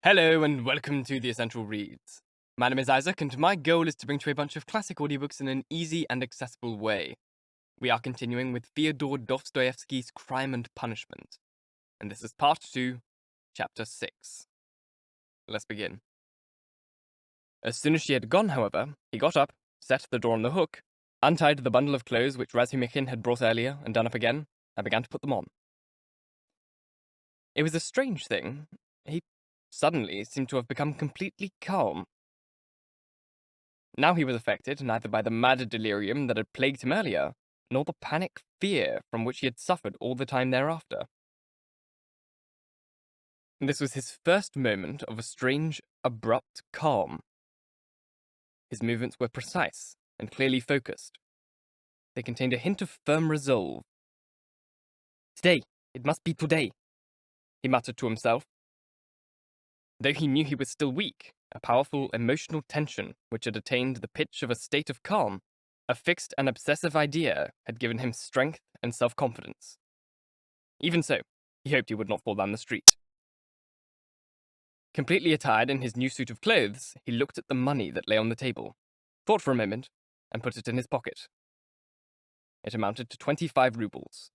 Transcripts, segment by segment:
Hello and welcome to The Essential Reads. My name is Isaac and my goal is to bring to you a bunch of classic audiobooks in an easy and accessible way. We are continuing with Fyodor Dostoyevsky's Crime and Punishment, and this is part 2, chapter 6. Let's begin. As soon as she had gone, however, he got up, set the door on the hook, untied the bundle of clothes which Razumikhin had brought earlier and done up again, and began to put them on. It was a strange thing. He suddenly seemed to have become completely calm. Now he was affected neither by the mad delirium that had plagued him earlier, nor the panic fear from which he had suffered all the time thereafter. This was his first moment of a strange, abrupt calm. His movements were precise and clearly focused. They contained a hint of firm resolve. "Today! It must be today!" he muttered to himself. Though he knew he was still weak, a powerful emotional tension which had attained the pitch of a state of calm, a fixed and obsessive idea, had given him strength and self-confidence. Even so, he hoped he would not fall down the street. Completely attired in his new suit of clothes, he looked at the money that lay on the table, thought for a moment, and put it in his pocket. It amounted to 25 rubles.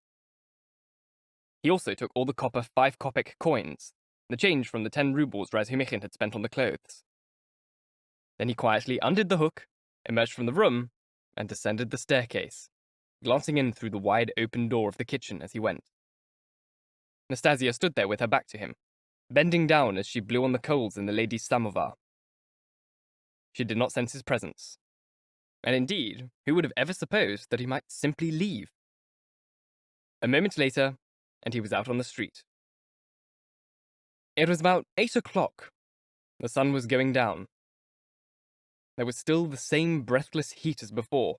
He also took all the copper 5-kopek coins, the change from the 10 rubles Razumikhin had spent on the clothes. Then he quietly undid the hook, emerged from the room, and descended the staircase, glancing in through the wide open door of the kitchen as he went. Nastasia stood there with her back to him, bending down as she blew on the coals in the lady's samovar. She did not sense his presence, and indeed, who would have ever supposed that he might simply leave? A moment later, and he was out on the street. It was about 8 o'clock. The sun was going down. There was still the same breathless heat as before,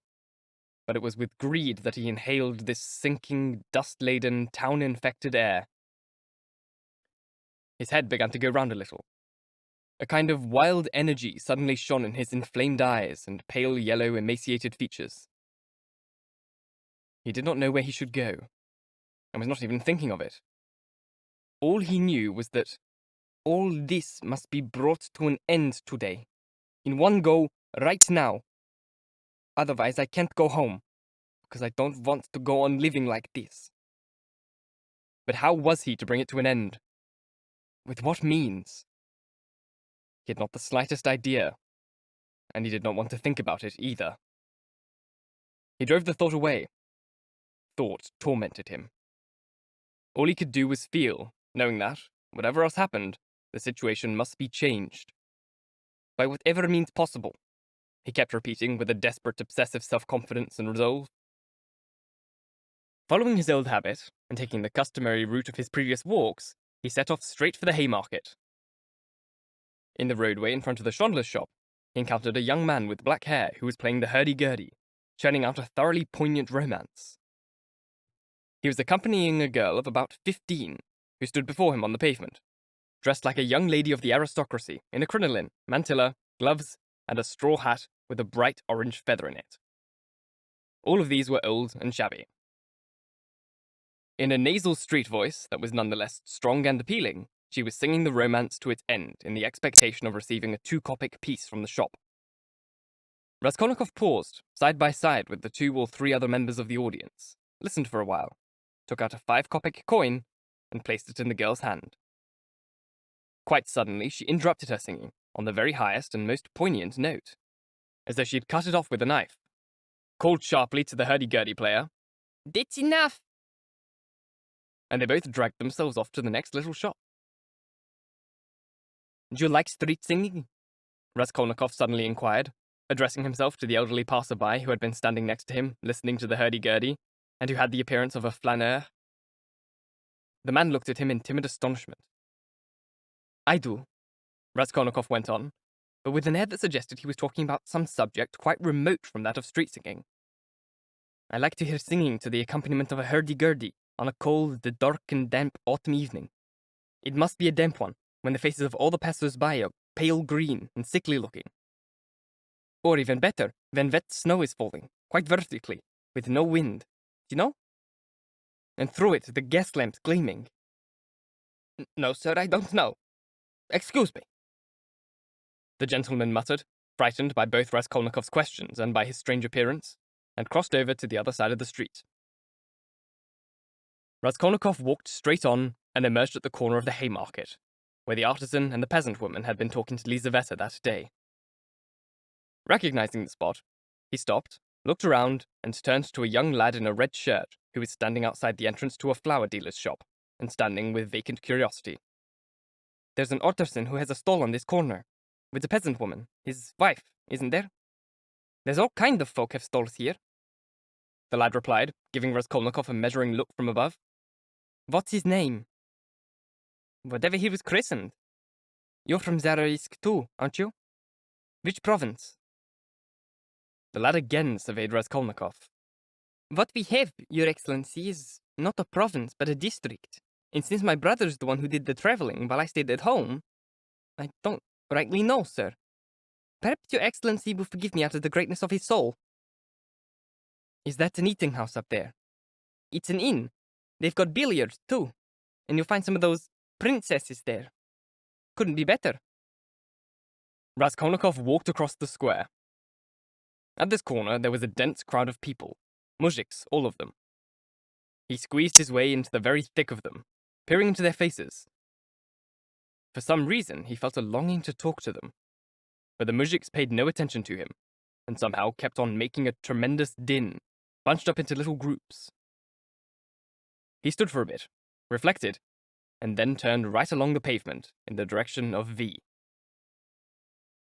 but it was with greed that he inhaled this sinking, dust-laden, town-infected air. His head began to go round a little. A kind of wild energy suddenly shone in his inflamed eyes and pale yellow, emaciated features. He did not know where he should go, and was not even thinking of it. All he knew was that all this must be brought to an end today, in one go, right now. Otherwise I can't go home, because I don't want to go on living like this. But how was he to bring it to an end? With what means? He had not the slightest idea, and he did not want to think about it either. He drove the thought away. Thought tormented him. All he could do was feel, knowing that, whatever else happened, the situation must be changed. By whatever means possible, he kept repeating with a desperate, obsessive self-confidence and resolve. Following his old habit, and taking the customary route of his previous walks, he set off straight for the Haymarket. In the roadway in front of the chandler's shop, he encountered a young man with black hair who was playing the hurdy-gurdy, churning out a thoroughly poignant romance. He was accompanying a girl of about 15, who stood before him on the pavement, dressed like a young lady of the aristocracy in a crinoline, mantilla, gloves, and a straw hat with a bright orange feather in it. All of these were old and shabby. In a nasal street voice that was nonetheless strong and appealing, she was singing the romance to its end in the expectation of receiving a 2-kopek piece from the shop. Raskolnikov paused, side by side with the 2 or 3 other members of the audience, listened for a while, took out a 5-kopek coin, and placed it in the girl's hand. Quite suddenly, she interrupted her singing, on the very highest and most poignant note, as though she had cut it off with a knife, called sharply to the hurdy-gurdy player, "That's enough!" And they both dragged themselves off to the next little shop. "Do you like street singing?" Raskolnikov suddenly inquired, addressing himself to the elderly passer-by who had been standing next to him, listening to the hurdy-gurdy, and who had the appearance of a flaneur. The man looked at him in timid astonishment. "I do," Raskolnikov went on, but with an air that suggested he was talking about some subject quite remote from that of street singing. "I like to hear singing to the accompaniment of a hurdy-gurdy on a cold, dark and damp autumn evening. It must be a damp one, when the faces of all the passers-by are pale green and sickly-looking. Or even better, when wet snow is falling, quite vertically, with no wind, you know? And through it the gas lamps gleaming." "No, sir, I don't know. Excuse me. The gentleman muttered, frightened by both Raskolnikov's questions and by his strange appearance, and crossed over to the other side of the street. Raskolnikov walked straight on and emerged at the corner of the Haymarket, where the artisan and the peasant woman had been talking to Lizaveta that day. Recognizing the spot, he stopped, looked around, and turned to a young lad in a red shirt who was standing outside the entrance to a flower dealer's shop and standing with vacant curiosity. There's an artisan who has a stall on this corner, with a peasant woman, his wife, isn't there? There's all kind of folk have stalls here. The lad replied, giving Raskolnikov a measuring look from above. What's his name? Whatever he was christened. You're from Zaraisk too, aren't you? Which province? The lad again surveyed Raskolnikov. What we have, Your Excellency, is not a province, but a district. And since my brother's the one who did the travelling while I stayed at home, I don't rightly know, sir. Perhaps Your Excellency will forgive me out of the greatness of his soul. Is that an eating house up there? It's an inn. They've got billiards, too. And you'll find some of those princesses there. Couldn't be better. Raskolnikov walked across the square. At this corner, there was a dense crowd of people. Mujiks, all of them. He squeezed his way into the very thick of them, peering into their faces. For some reason, he felt a longing to talk to them. But the mujiks paid no attention to him, and somehow kept on making a tremendous din, bunched up into little groups. He stood for a bit, reflected, and then turned right along the pavement in the direction of V.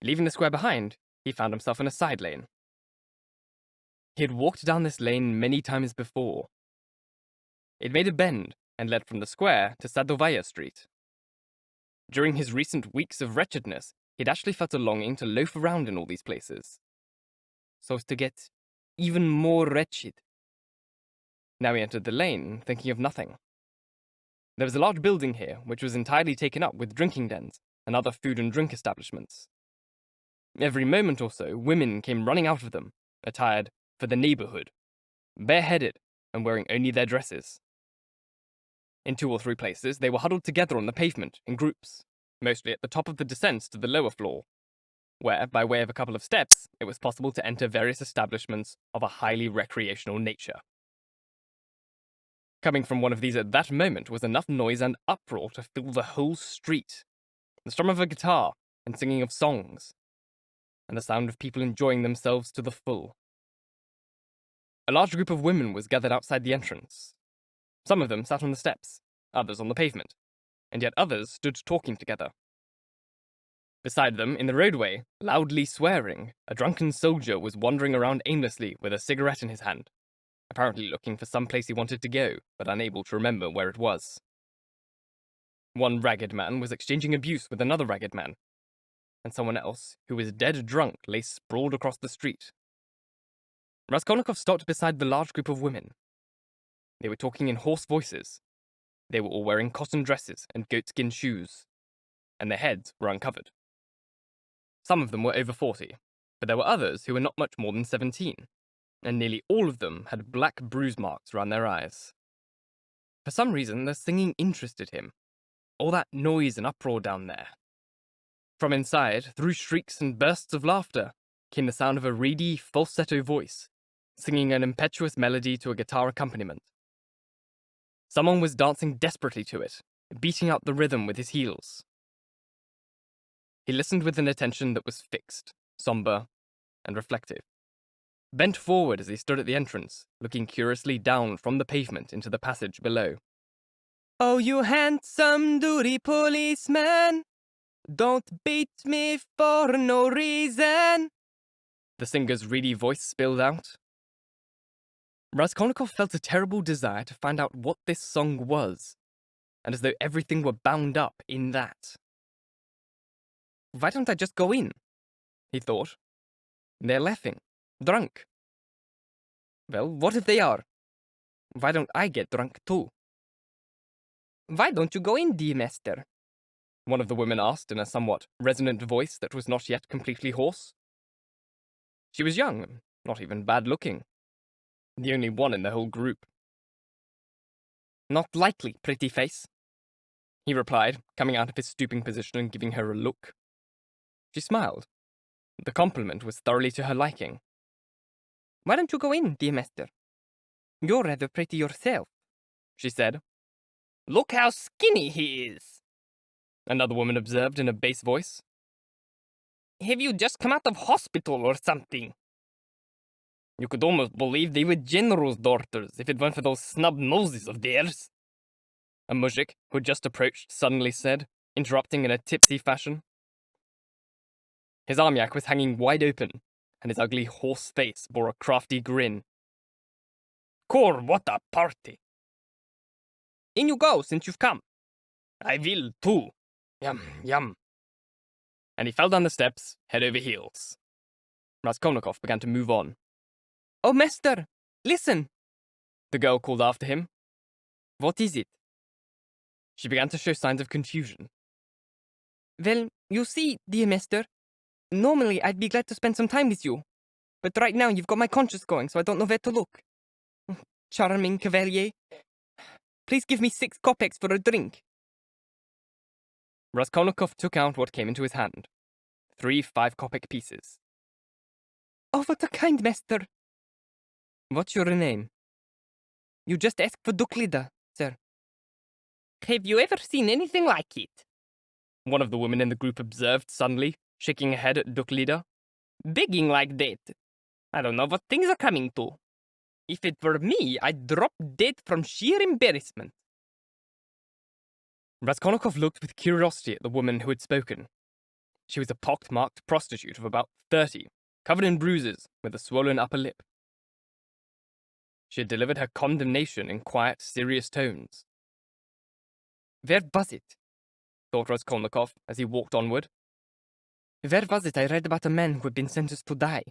Leaving the square behind, he found himself in a side lane. He had walked down this lane many times before. It made a bend and led from the square to Sadovaya Street. During his recent weeks of wretchedness, he'd actually felt a longing to loaf around in all these places, so as to get even more wretched. Now he entered the lane, thinking of nothing. There was a large building here, which was entirely taken up with drinking dens and other food and drink establishments. Every moment or so, women came running out of them, attired for the neighborhood, bareheaded and wearing only their dresses. In 2 or 3 places, they were huddled together on the pavement in groups, mostly at the top of the descents to the lower floor, where, by way of a couple of steps, it was possible to enter various establishments of a highly recreational nature. Coming from one of these at that moment was enough noise and uproar to fill the whole street. The strum of a guitar and singing of songs, and the sound of people enjoying themselves to the full. A large group of women was gathered outside the entrance. Some of them sat on the steps, others on the pavement, and yet others stood talking together. Beside them, in the roadway, loudly swearing, a drunken soldier was wandering around aimlessly with a cigarette in his hand, apparently looking for some place he wanted to go, but unable to remember where it was. One ragged man was exchanging abuse with another ragged man, and someone else, who was dead drunk, lay sprawled across the street. Raskolnikov stopped beside the large group of women. They were talking in hoarse voices. They were all wearing cotton dresses and goatskin shoes, and their heads were uncovered. Some of them were over 40, but there were others who were not much more than 17, and nearly all of them had black bruise marks around their eyes. For some reason, the singing interested him. All that noise and uproar down there. From inside, through shrieks and bursts of laughter, came the sound of a reedy, falsetto voice, singing an impetuous melody to a guitar accompaniment. Someone was dancing desperately to it, beating out the rhythm with his heels. He listened with an attention that was fixed, somber, and reflective. Bent forward as he stood at the entrance, looking curiously down from the pavement into the passage below. "Oh, you handsome, duty policeman, don't beat me for no reason," the singer's reedy voice spilled out. Raskolnikov felt a terrible desire to find out what this song was, and as though everything were bound up in that. Why don't I just go in? He thought. They're laughing, drunk. Well, what if they are? Why don't I get drunk too? Why don't you go in, dear master? One of the women asked in a somewhat resonant voice that was not yet completely hoarse. She was young, not even bad-looking. The only one in the whole group. Not likely, pretty face. he replied, coming out of his stooping position and giving her a look. She smiled. The compliment was thoroughly to her liking. "Why don't you go in, dear master? You're rather pretty yourself," she said. "Look how skinny he is," another woman observed in a bass voice. "Have you just come out of hospital or something? You could almost believe they were generals' daughters if it weren't for those snub noses of theirs," a muzhik who had just approached suddenly said, interrupting in a tipsy fashion. His armyak was hanging wide open, and his ugly horse face bore a crafty grin. "Kor, what a party! In you go, since you've come. I will, too. Yum, yum." And he fell down the steps, head over heels. Raskolnikov began to move on. "Oh, master, listen!" the girl called after him. "What is it?" She began to show signs of confusion. "Well, you see, dear master, normally I'd be glad to spend some time with you, but right now you've got my conscience going, so I don't know where to look. Charming cavalier. Please give me 6 kopecks for a drink." Raskolnikov took out what came into his hand. 3 5-kopeck pieces. "Oh, what a kind master!" "What's your name?" "You just asked for Duklida, sir." "Have you ever seen anything like it?" one of the women in the group observed suddenly, shaking her head at Duklida. "Begging like that. I don't know what things are coming to. If it were me, I'd drop dead from sheer embarrassment." Raskolnikov looked with curiosity at the woman who had spoken. She was a pock-marked prostitute of about 30, covered in bruises, with a swollen upper lip. She had delivered her condemnation in quiet, serious tones. "Where was it?" thought Raskolnikov as he walked onward. "Where was it I read about a man who had been sentenced to die,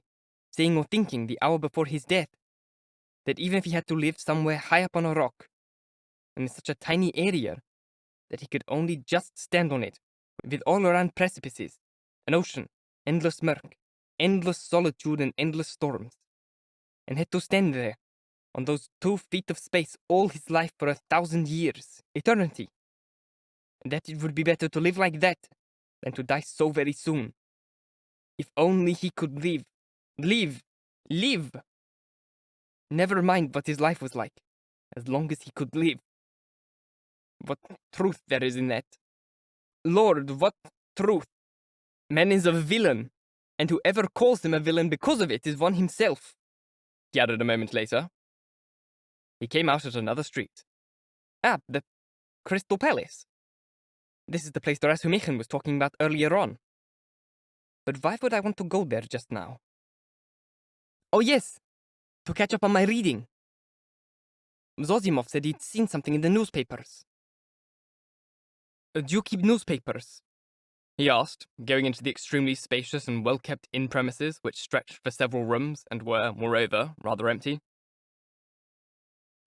saying or thinking the hour before his death, that even if he had to live somewhere high up on a rock, and in such a tiny area, that he could only just stand on it, with all around precipices, an ocean, endless murk, endless solitude and endless storms, and had to stand there, on those 2 feet of space all his life for 1,000 years, eternity, and that it would be better to live like that than to die so very soon. If only he could live. Live! Never mind what his life was like, as long as he could live. What truth there is in that. Lord, what truth! Man is a villain, and whoever calls him a villain because of it is one himself," he added a moment later. He came out at another street. "Ah, the Crystal Palace. This is the place Razumikhin was talking about earlier on. But why would I want to go there just now? Oh yes, to catch up on my reading. Zozimov said he'd seen something in the newspapers." "Do you keep newspapers?" he asked, going into the extremely spacious and well-kept inn premises which stretched for several rooms and were, moreover, rather empty.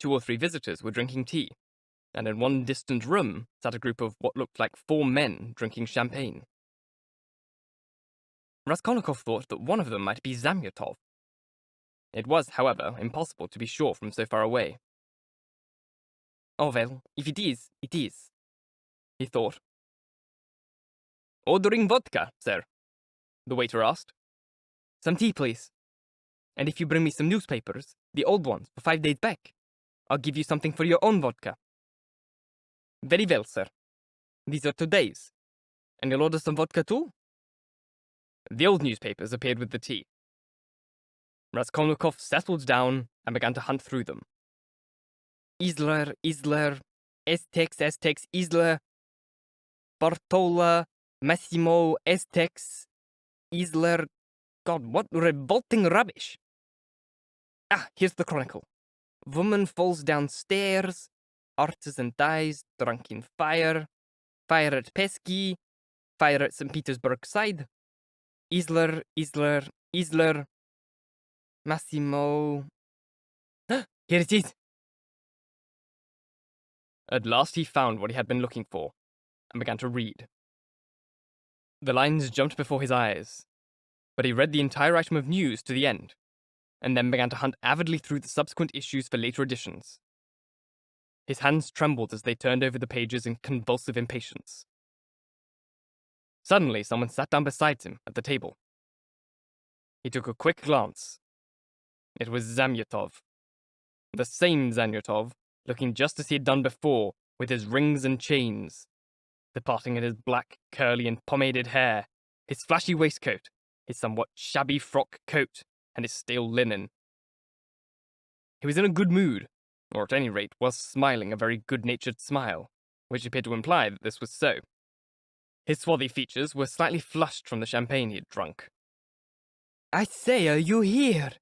2 or 3 visitors were drinking tea, and in one distant room sat a group of what looked like 4 men drinking champagne. Raskolnikov thought that one of them might be Zamyotov. It was, however, impossible to be sure from so far away. "Oh well, if it is, it is," he thought. "Ordering vodka, sir?" the waiter asked. "Some tea, please. And if you bring me some newspapers, the old ones, for 5 days back, I'll give you something for your own vodka." "Very well, sir. These are today's. And you'll order some vodka too?" The old newspapers appeared with the tea. Raskolnikov settled down and began to hunt through them. Isler, Aztecs, Isler, Bartola, Massimo, Aztecs, Isler. God, what revolting rubbish! Ah, here's the chronicle. Woman falls downstairs, artisan dies, drunk in fire, fire at Pesky, fire at St. Petersburg side, Isler, Massimo. Here it is! At last he found what he had been looking for, and began to read. The lines jumped before his eyes, but he read the entire item of news to the end, and then began to hunt avidly through the subsequent issues for later editions. His hands trembled as they turned over the pages in convulsive impatience. Suddenly, someone sat down beside him at the table. He took a quick glance. It was Zamyotov. The same Zamyotov, looking just as he had done before, with his rings and chains, the parting in his black, curly, and pomaded hair, his flashy waistcoat, his somewhat shabby frock coat, and his stale linen. He was in a good mood, or at any rate was smiling a very good-natured smile, which appeared to imply that this was so. His swarthy features were slightly flushed from the champagne he had drunk. "I say, are you here?"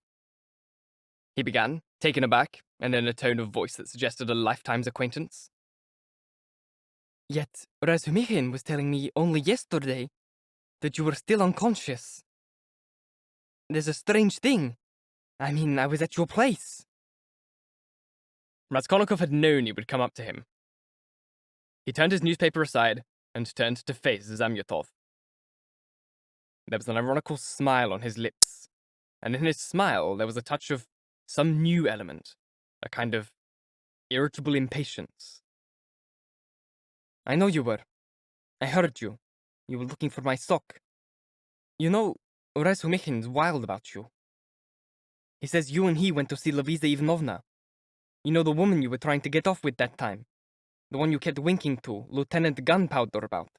he began, taken aback, and in a tone of voice that suggested a lifetime's acquaintance. "Yet Razumikhin was telling me only yesterday that you were still unconscious. There's a strange thing. I mean, I was at your place." Raskolnikov had known he would come up to him. He turned his newspaper aside and turned to face Zamyotov. There was an ironical smile on his lips, and in his smile there was a touch of some new element, a kind of irritable impatience. "I know you were. I heard you. You were looking for my sock. You know, Razumikhin's wild about you. He says you and he went to see Levisa Ivanovna. You know the woman you were trying to get off with that time? The one you kept winking to Lieutenant Gunpowder about.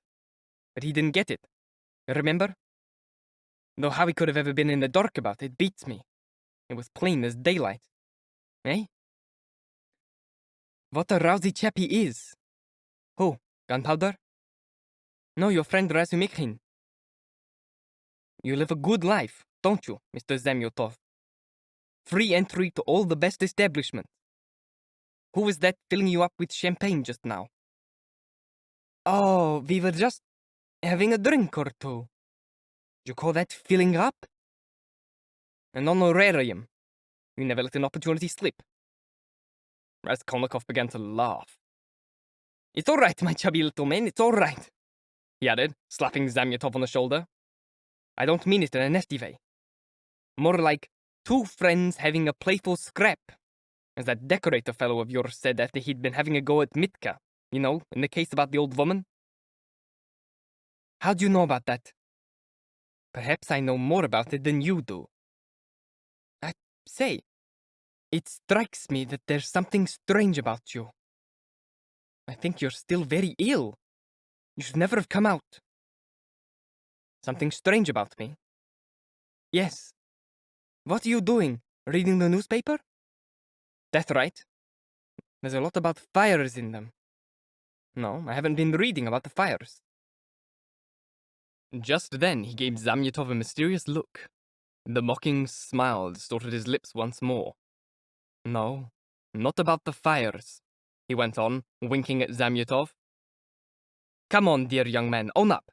But he didn't get it. Remember? Though how he could have ever been in the dark about it beats me. It was plain as daylight. Eh? What a rousy chap he is. Who? Gunpowder? No, your friend Razumikhin. You live a good life, don't you, Mr. Zamyotov? Free entry to all the best establishments. Who was that filling you up with champagne just now? Oh, we were just having a drink or two. You call that filling up? An honorarium. You never let an opportunity slip. Raskolnikov began to laugh. "It's all right, my chubby little man, it's all right," he added, slapping Zamyotov on the shoulder. "I don't mean it in a nasty way. More like two friends having a playful scrap, as that decorator fellow of yours said after he'd been having a go at Mitka, you know, in the case about the old woman." "How do you know about that?" "Perhaps I know more about it than you do. I say, it strikes me that there's something strange about you. I think you're still very ill. You should never have come out." "Something strange about me?" "Yes. What are you doing? Reading the newspaper?" "That's right. There's a lot about fires in them." "No, I haven't been reading about the fires." Just then he gave Zamyotov a mysterious look. The mocking smile distorted his lips once more. "No, not about the fires," he went on, winking at Zamyotov. "Come on, dear young man, own up.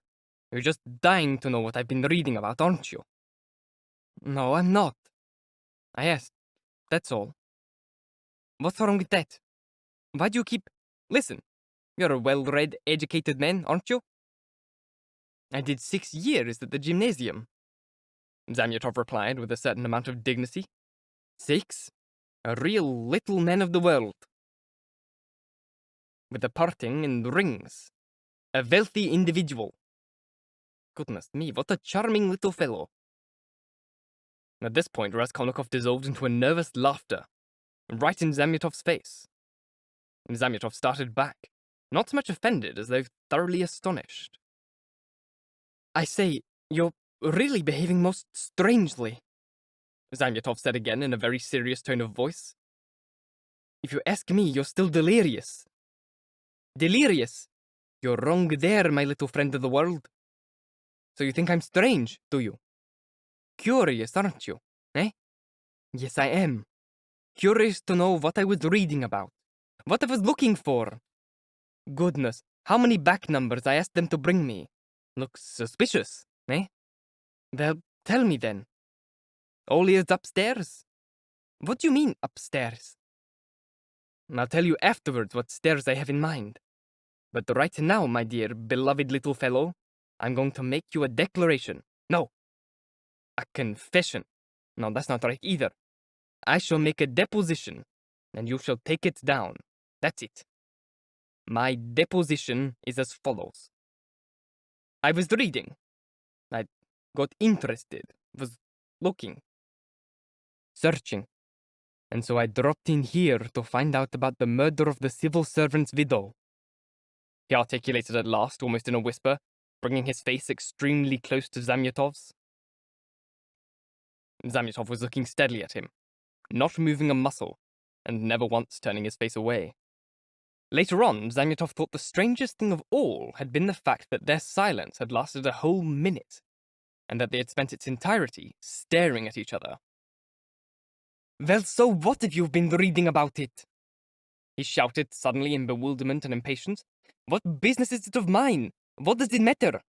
You're just dying to know what I've been reading about, aren't you?" "No, I'm not. I asked, that's all." "What's wrong with that? Why do you keep... Listen, you're a well-read, educated man, aren't you?" "I did 6 years at the gymnasium," Zamyotov replied with a certain amount of dignity. 6? A real little man of the world. With a parting and rings. A wealthy individual. Goodness me, what a charming little fellow. At this point, Raskolnikov dissolved into a nervous laughter, right in Zamyotov's face. Zamyotov started back, not so much offended as though thoroughly astonished. "I say, you're really behaving most strangely," Zamyotov said again in a very serious tone of voice. "If you ask me, you're still delirious." "Delirious? You're wrong there, my little friend of the world. So you think I'm strange, do you? Curious, aren't you, eh?" "Yes, I am. Curious to know what I was reading about, what I was looking for. Goodness, how many back numbers I asked them to bring me. Looks suspicious, eh? Well, tell me then. All is upstairs? What do you mean, upstairs?" "I'll tell you afterwards what stairs I have in mind. But right now, my dear, beloved little fellow, I'm going to make you a declaration. No, a confession. No, that's not right either. I shall make a deposition, and you shall take it down. That's it. My deposition is as follows. I was reading. I got interested, was looking, searching, and so I dropped in here to find out about the murder of the civil servant's widow. He articulated at last, almost in a whisper, bringing his face extremely close to Zamyotov's. Zamyotov was looking steadily at him, not moving a muscle, and never once turning his face away. Later on, Zamyotov thought the strangest thing of all had been the fact that their silence had lasted a whole minute, and that they had spent its entirety staring at each other. Well, so what if you've been reading about it? He shouted suddenly in bewilderment and impatience. What business is it of mine? What does it matter?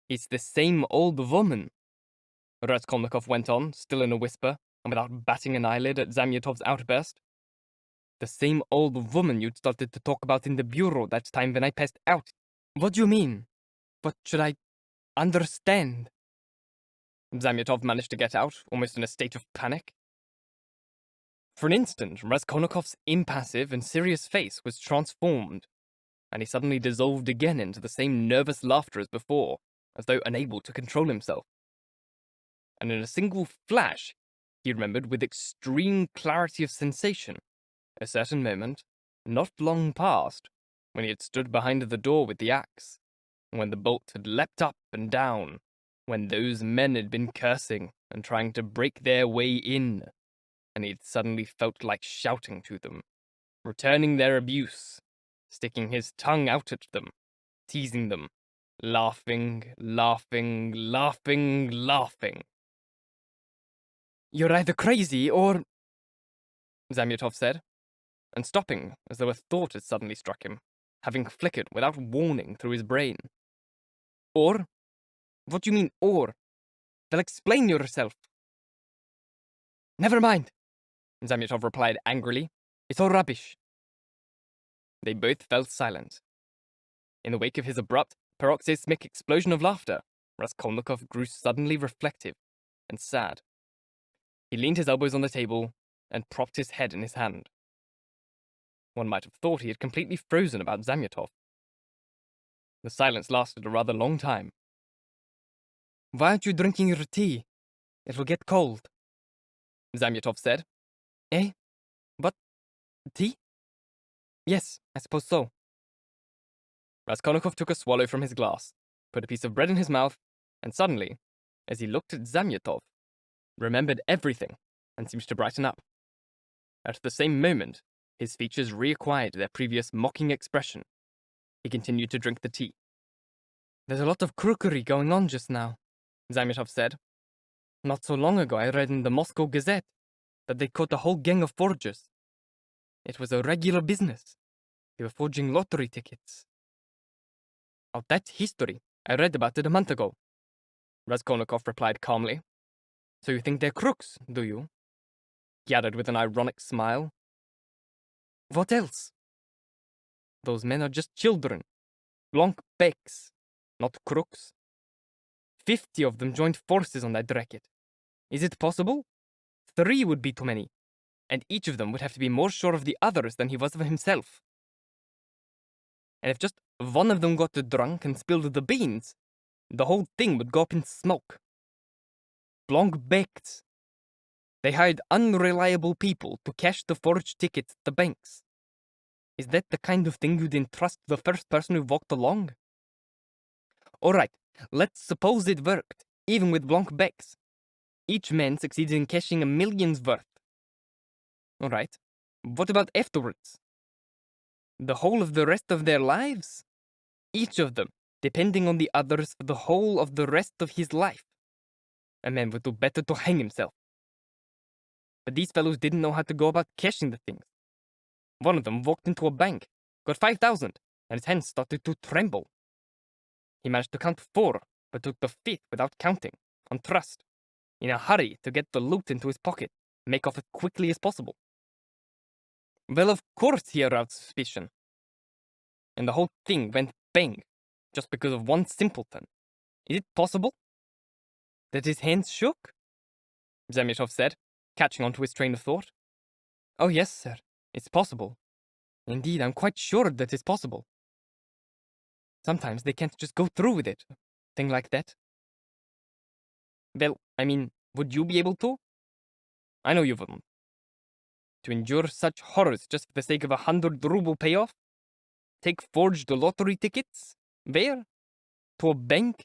It's the same old woman, Raskolnikov went on, still in a whisper, and without batting an eyelid at Zamyotov's outburst. The same old woman you'd started to talk about in the bureau that time when I passed out. What do you mean? What should I understand? Zamyotov managed to get out, almost in a state of panic. For an instant, Raskolnikov's impassive and serious face was transformed, and he suddenly dissolved again into the same nervous laughter as before, as though unable to control himself. And in a single flash, he remembered with extreme clarity of sensation a certain moment, not long past, when he had stood behind the door with the axe, and when the bolt had leapt up and down, when those men had been cursing and trying to break their way in, and he had suddenly felt like shouting to them, returning their abuse, sticking his tongue out at them, teasing them, laughing, laughing, laughing, laughing. You're either crazy or... Zamyotov said, and stopping as though a thought had suddenly struck him, having flickered without warning through his brain. Or? What do you mean, or? Well, explain yourself. Never mind, Zamyotov replied angrily. It's all rubbish. They both fell silent. In the wake of his abrupt, paroxysmic explosion of laughter, Raskolnikov grew suddenly reflective and sad. He leaned his elbows on the table and propped his head in his hand. One might have thought he had completely frozen about Zamyotov. The silence lasted a rather long time. Why aren't you drinking your tea? It will get cold, Zamyotov said. Eh? What? Tea? Yes, I suppose so. Raskolnikov took a swallow from his glass, put a piece of bread in his mouth, and suddenly, as he looked at Zamyotov, remembered everything and seemed to brighten up. At the same moment, his features reacquired their previous mocking expression. He continued to drink the tea. There's a lot of crookery going on just now, Zamyotov said. Not so long ago I read in the Moscow Gazette that they caught a whole gang of forgers. It was a regular business. They were forging lottery tickets. Oh, that's history. I read about it a month ago, Raskolnikov replied calmly. So you think they're crooks, do you? He added with an ironic smile. What else? Those men are just children. Blanc becs, not crooks. 50 of them joined forces on that racket. Is it possible? 3 would be too many, and each of them would have to be more sure of the others than he was of himself. And if just one of them got drunk and spilled the beans, the whole thing would go up in smoke. Blanc becs. They hired unreliable people to cash the forged tickets at the banks. Is that the kind of thing you'd entrust to the first person who walked along? All right, let's suppose it worked, even with blanc becs. Each man succeeded in cashing a million's worth. All right, what about afterwards? The whole of the rest of their lives? Each of them, depending on the others for the whole of the rest of his life. A man would do better to hang himself. But these fellows didn't know how to go about cashing the things. One of them walked into a bank, got 5,000, and his hands started to tremble. He managed to count 4, but took the 5th without counting, on trust, in a hurry to get the loot into his pocket, and make off as quickly as possible. Well, of course he aroused suspicion. And the whole thing went bang, just because of one simpleton. Is it possible that his hands shook? Zamyotov said, catching on to his train of thought. Oh yes, sir, it's possible. Indeed, I'm quite sure that it's possible. Sometimes they can't just go through with it. Thing like that. Well, I mean, would you be able to? I know you wouldn't. To endure such horrors just for the sake of 100 ruble payoff? Take forged lottery tickets? Where? To a bank?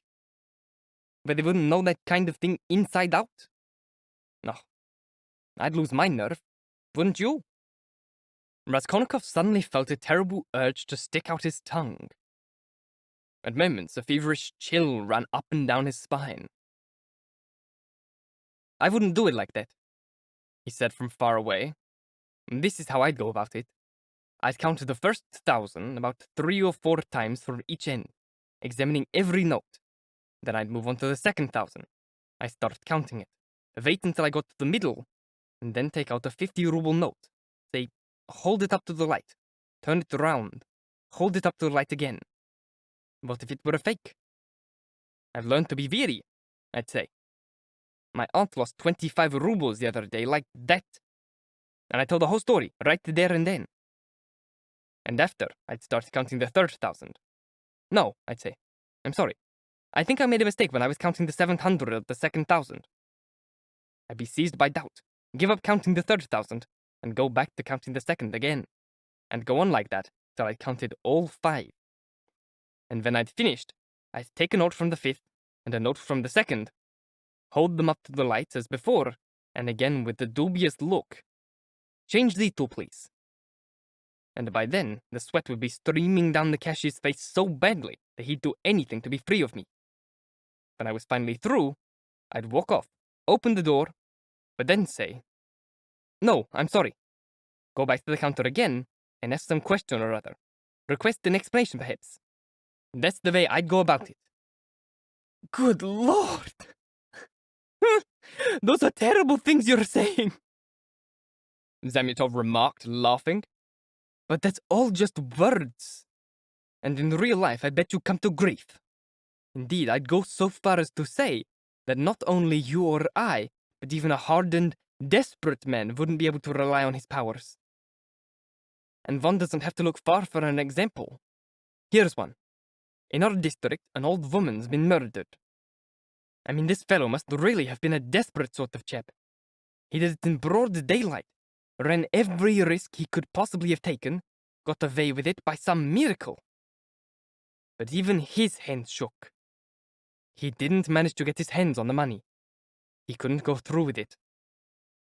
Where they wouldn't know that kind of thing inside out? No. I'd lose my nerve. Wouldn't you? Raskolnikov suddenly felt a terrible urge to stick out his tongue. At moments, a feverish chill ran up and down his spine. I wouldn't do it like that, he said from far away. This is how I'd go about it. I'd count the first 1,000 about 3 or 4 times from each end, examining every note. Then I'd move on to the second 1,000. I start counting it, wait until I got to the middle, and then take out a 50-ruble note. Say, hold it up to the light, turn it around, hold it up to the light again. What if it were a fake? I've learned to be weary, I'd say. My aunt lost 25 rubles the other day like that. And I told the whole story right there and then. And after, I'd start counting the third 1,000. No, I'd say. I'm sorry. I think I made a mistake when I was counting the 700 of the second 1,000. I'd be seized by doubt, give up counting the third 1,000, and go back to counting the second again. And go on like that till I'd counted all 5. And when I'd finished, I'd take a note from the 5th and a note from the 2nd, hold them up to the light as before, and again with the dubious look. Change these 2, please. And by then, the sweat would be streaming down the cashier's face so badly that he'd do anything to be free of me. When I was finally through, I'd walk off, open the door, but then say, "No, I'm sorry." Go back to the counter again and ask some question or other. Request an explanation, perhaps. That's the way I'd go about it. Good Lord! Those are terrible things you're saying, Zamyotov remarked, laughing. But that's all just words. And in real life, I bet you come to grief. Indeed, I'd go so far as to say that not only you or I, but even a hardened, desperate man wouldn't be able to rely on his powers. And one doesn't have to look far for an example. Here's one. In our district, an old woman's been murdered. I mean, this fellow must really have been a desperate sort of chap. He did it in broad daylight, ran every risk he could possibly have taken, got away with it by some miracle. But even his hands shook. He didn't manage to get his hands on the money. He couldn't go through with it.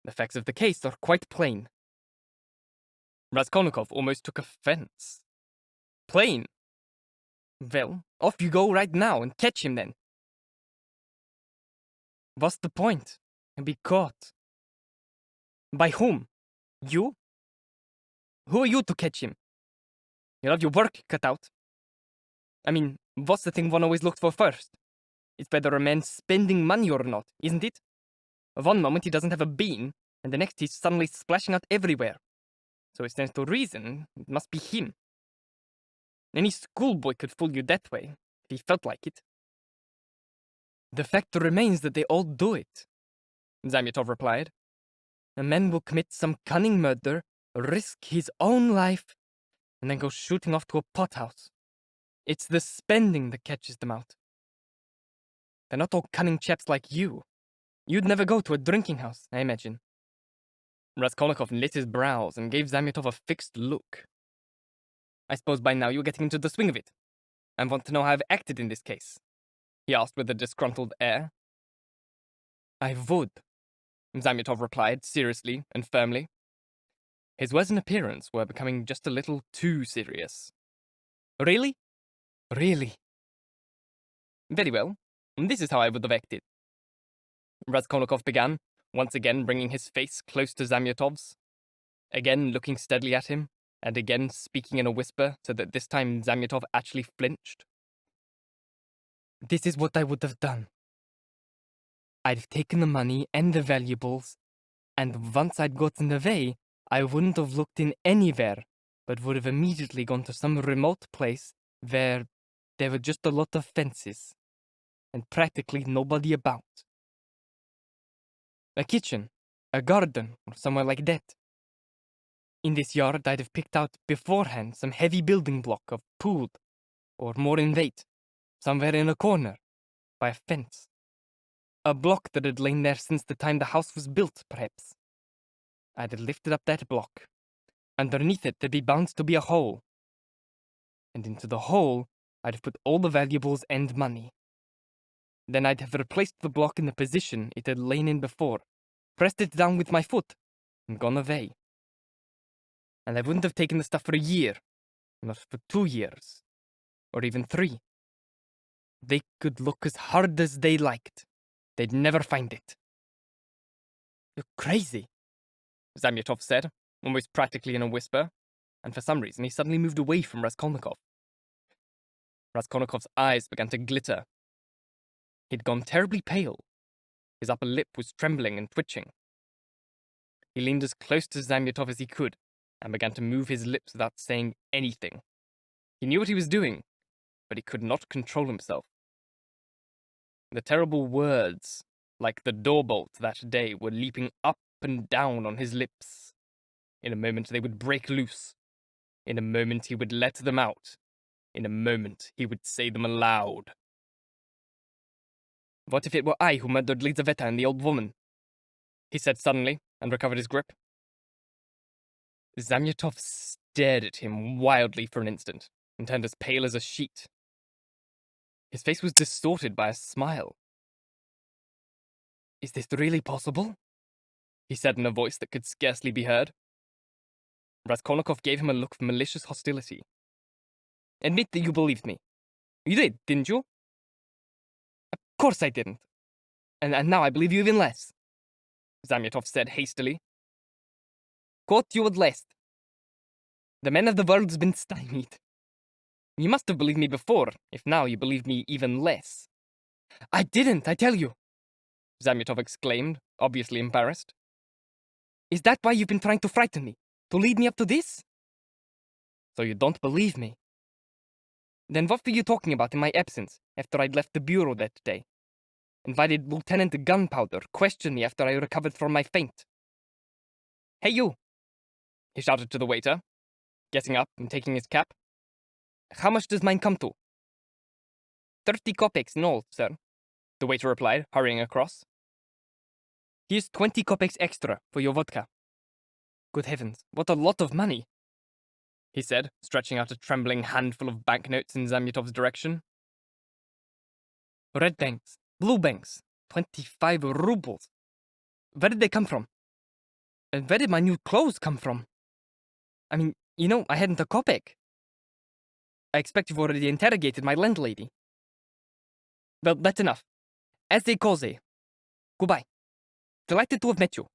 The facts of the case are quite plain. Raskolnikov almost took offense. Plain? Well, off you go right now and catch him then. What's the point? And be caught. By whom? You? Who are you to catch him? You'll have your work cut out. I mean, what's the thing one always looks for first? It's whether a man's spending money or not, isn't it? One moment he doesn't have a bean, and the next he's suddenly splashing out everywhere. So it stands to reason it must be him. Any schoolboy could fool you that way, if he felt like it. The fact remains that they all do it, Zamyotov replied. A man will commit some cunning murder, risk his own life, and then go shooting off to a pothouse. It's the spending that catches them out. They're not all cunning chaps like you. You'd never go to a drinking house, I imagine. Raskolnikov knit his brows and gave Zamyotov a fixed look. I suppose by now you're getting into the swing of it, and want to know how I've acted in this case, he asked with a disgruntled air. I would, Zamyotov replied seriously and firmly. His words and appearance were becoming just a little too serious. Really? Really. Very well. This is how I would have acted. Raskolnikov began, once again bringing his face close to Zamyotov's, again looking steadily at him, and again speaking in a whisper so that this time Zamyotov actually flinched. This is what I would have done. I'd have taken the money and the valuables, and once I'd gotten away, I wouldn't have looked in anywhere, but would have immediately gone to some remote place where there were just a lot of fences, and practically nobody about. A kitchen, a garden, or somewhere like that. In this yard, I'd have picked out beforehand some heavy building block of pooled, or more in weight, somewhere in a corner, by a fence. A block that had lain there since the time the house was built, perhaps. I'd have lifted up that block. Underneath it, there'd be bound to be a hole. And into the hole, I'd have put all the valuables and money. Then I'd have replaced the block in the position it had lain in before, pressed it down with my foot, and gone away. And I wouldn't have taken the stuff for a year, not for 2 years, or even 3. They could look as hard as they liked. They'd never find it. You're crazy, Zamyotov said, almost practically in a whisper, and for some reason he suddenly moved away from Raskolnikov. Raskolnikov's eyes began to glitter. He'd gone terribly pale. His upper lip was trembling and twitching. He leaned as close to Zamyotov as he could, and began to move his lips without saying anything. He knew what he was doing, but he could not control himself. The terrible words, like the doorbolt that day, were leaping up and down on his lips. In a moment they would break loose. In a moment he would let them out. In a moment he would say them aloud. What if it were I who murdered Lizaveta and the old woman? He said suddenly, and recovered his grip. Zamyotov stared at him wildly for an instant, and turned as pale as a sheet. His face was distorted by a smile. Is this really possible? He said in a voice that could scarcely be heard. Raskolnikov gave him a look of malicious hostility. Admit that you believed me. You did, didn't you? Of course I didn't. And now I believe you even less, Zamyotov said hastily. Quote you at last. The man of the world's been stymied. You must have believed me before, if now you believe me even less. I didn't, I tell you, Zamyotov exclaimed, obviously embarrassed. Is that why you've been trying to frighten me? To lead me up to this? So you don't believe me? Then what were you talking about in my absence, after I'd left the bureau that day? Invited Lieutenant Gunpowder question me after I recovered from my faint. Hey you! He shouted to the waiter, getting up and taking his cap. How much does mine come to? 30 kopecks in all, sir, the waiter replied, hurrying across. Here's 20 kopecks extra for your vodka. Good heavens, what a lot of money, he said, stretching out a trembling handful of banknotes in Zamyotov's direction. Red banks, blue banks, 25 rubles. Where did they come from? And where did my new clothes come from? I mean, I hadn't a kopeck. I expect you've already interrogated my landlady. Well, that's enough. As they cause. Goodbye. Delighted to have met you.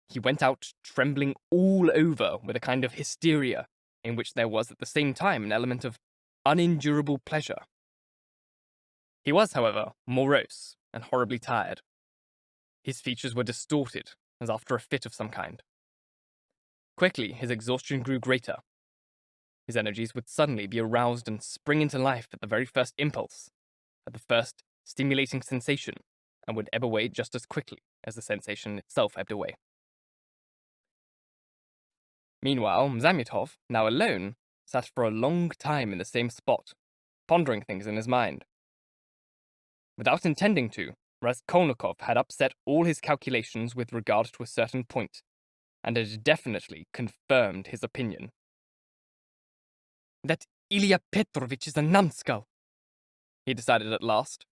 He went out, trembling all over with a kind of hysteria, in which there was at the same time an element of unendurable pleasure. He was, however, morose and horribly tired. His features were distorted, as after a fit of some kind. Quickly, his exhaustion grew greater. His energies would suddenly be aroused and spring into life at the very first impulse, at the first stimulating sensation, and would ebb away just as quickly as the sensation itself ebbed away. Meanwhile, Zamyotov, now alone, sat for a long time in the same spot, pondering things in his mind. Without intending to, Raskolnikov had upset all his calculations with regard to a certain point, and had definitely confirmed his opinion. That Ilya Petrovich is a numbskull, he decided at last.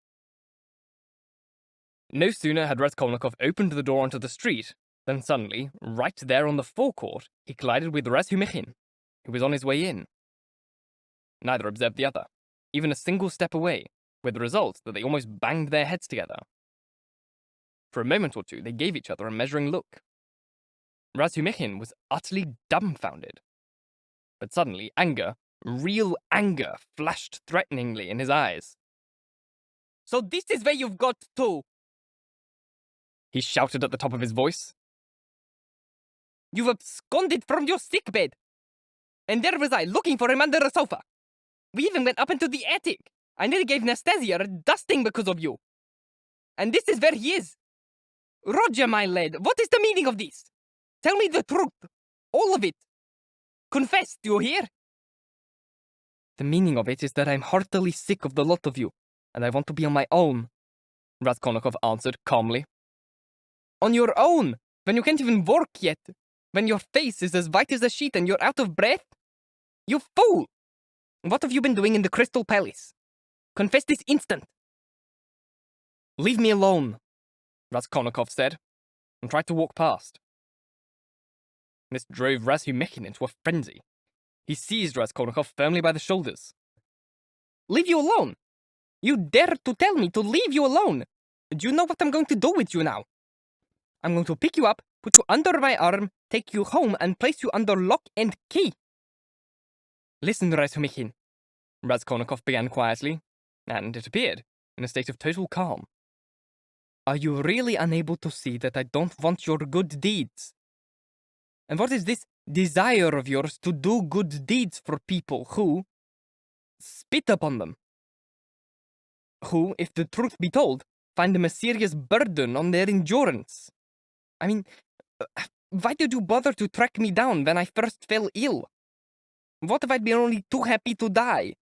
No sooner had Raskolnikov opened the door onto the street, than suddenly, right there on the forecourt, he collided with Razumikhin, who was on his way in. Neither observed the other, even a single step away, with the result that they almost banged their heads together. For a moment or two, they gave each other a measuring look. Razumikhin was utterly dumbfounded. But suddenly, anger, real anger, flashed threateningly in his eyes. So this is where you've got to, he shouted at the top of his voice. You've absconded from your sickbed. And there was I, looking for him under a sofa. We even went up into the attic. I nearly gave Nastasia a dusting because of you. And this is where he is. Roger, my lad, what is the meaning of this? Tell me the truth. All of it! Confess, do you hear? The meaning of it is that I'm heartily sick of the lot of you, and I want to be on my own, Raskolnikov answered calmly. On your own? When you can't even work yet? When your face is as white as a sheet and you're out of breath? You fool! What have you been doing in the Crystal Palace? Confess this instant! Leave me alone, Raskolnikov said, and tried to walk past. This drove Razumikhin into a frenzy. He seized Raskolnikov firmly by the shoulders. Leave you alone? You dare to tell me to leave you alone? Do you know what I'm going to do with you now? I'm going to pick you up, put you under my arm, take you home, and place you under lock and key. Listen, Razumikhin, Raskolnikov began quietly, and it appeared, in a state of total calm. Are you really unable to see that I don't want your good deeds? And what is this desire of yours to do good deeds for people who spit upon them? Who, if the truth be told, find them a serious burden on their endurance? I mean, why did you bother to track me down when I first fell ill? What if I'd been only too happy to die?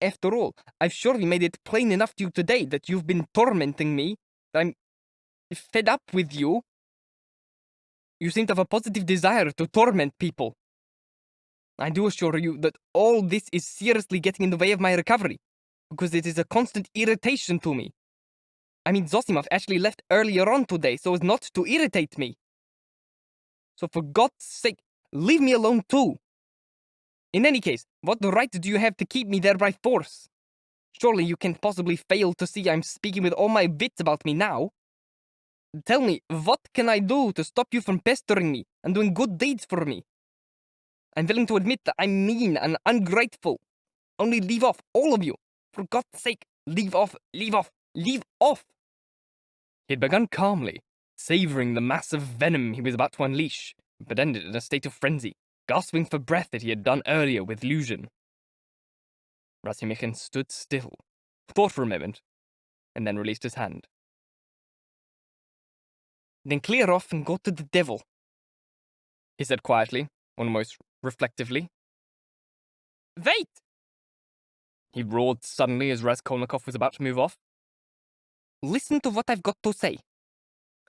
After all, I've surely made it plain enough to you today that you've been tormenting me, that I'm fed up with you. You seem to have a positive desire to torment people. I do assure you that all this is seriously getting in the way of my recovery, because it is a constant irritation to me. I mean, Zosimov actually left earlier on today so as not to irritate me. So for God's sake, leave me alone too. In any case, what right do you have to keep me there by force? Surely you can't possibly fail to see I'm speaking with all my wits about me now. Tell me, what can I do to stop you from pestering me and doing good deeds for me? I'm willing to admit that I'm mean and ungrateful. Only leave off, all of you. For God's sake, leave off, leave off, leave off. He had begun calmly, savouring the mass of venom he was about to unleash, but ended in a state of frenzy, gasping for breath that he had done earlier with Luzhin. Razumikhin stood still, thought for a moment, and then released his hand. Then clear off and go to the devil, he said quietly, almost reflectively. Wait! He roared suddenly as Raskolnikov was about to move off. Listen to what I've got to say.